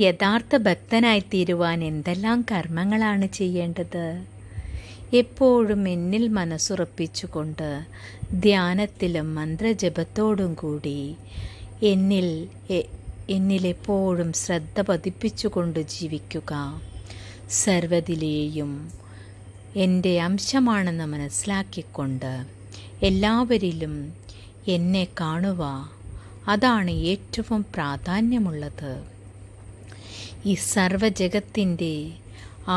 യഥാർത്ഥ ഭക്തനായിത്തീരുവാൻ എന്തെല്ലാം കർമ്മങ്ങളാണ് ചെയ്യേണ്ടത്? എപ്പോഴും എന്നിൽ മനസ്സുറപ്പിച്ചുകൊണ്ട് ധ്യാനത്തിലും മന്ത്രജപത്തോടും കൂടി എന്നിലെപ്പോഴും ശ്രദ്ധ പതിപ്പിച്ചുകൊണ്ട് ജീവിക്കുക. സർവ്വതിലെയും എൻ്റെ അംശമാണെന്ന് മനസ്സിലാക്കിക്കൊണ്ട് എല്ലാവരിലും എന്നെ കാണുക, അതാണ് ഏറ്റവും പ്രാധാന്യമുള്ളത്. ഈ സർവജഗത്തിൻ്റെ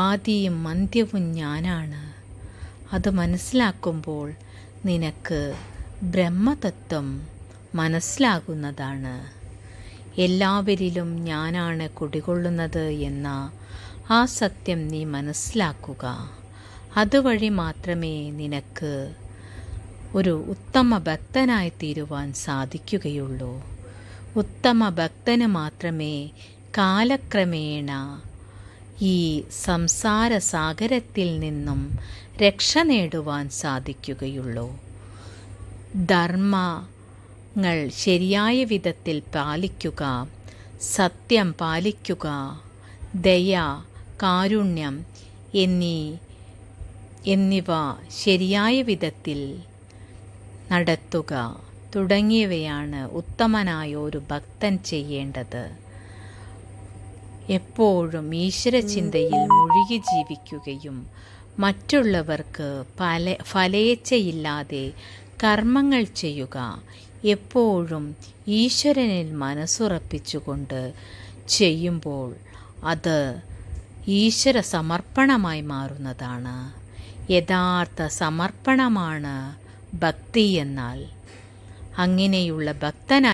ആദിയും അന്ത്യവും ഞാനാണ്. അത് മനസ്സിലാക്കുമ്പോൾ നിനക്ക് ബ്രഹ്മതത്വം മനസ്സിലാകുന്നതാണ്. എല്ലാവരിലും ഞാനാണ് കുടികൊള്ളുന്നത് എന്ന ആ സത്യം നീ മനസ്സിലാക്കുക. അതുവഴി മാത്രമേ നിനക്ക് ഒരു ഉത്തമ ഭക്തനായി തീരുവാൻ സാധിക്കുകയുള്ളൂ. ഉത്തമ ഭക്തന് മാത്രമേ കാലക്രമേണ ഈ സംസാര സാഗരത്തിൽ നിന്നും രക്ഷ നേടുവാൻ സാധിക്കുകയുള്ളൂ. ധർമ്മങ്ങൾ ശരിയായ വിധത്തിൽ പാലിക്കുക, സത്യം പാലിക്കുക, ദയ, കാരുണ്യം എന്നിവ ശരിയായ വിധത്തിൽ നടത്തുക തുടങ്ങിയവയാണ് ഉത്തമനായ ഒരു ഭക്തൻ ചെയ്യേണ്ടത്. എപ്പോഴും ഈശ്വരചിന്തയിൽ മുഴുകി ജീവിക്കുകയും മറ്റുള്ളവർക്ക് ഫലേച്ഛയില്ലാതെ കർമ്മങ്ങൾ ചെയ്യുക, എപ്പോഴും ഈശ്വരനിൽ മനസ്സുറപ്പിച്ചുകൊണ്ട് ചെയ്യുമ്പോൾ അത് ഈശ്വര സമർപ്പണമായി മാറുന്നതാണ്. യഥാർത്ഥ സമർപ്പണമാണ് ഭക്തി എന്നാൽ. അങ്ങനെയുള്ള ഭക്തനായി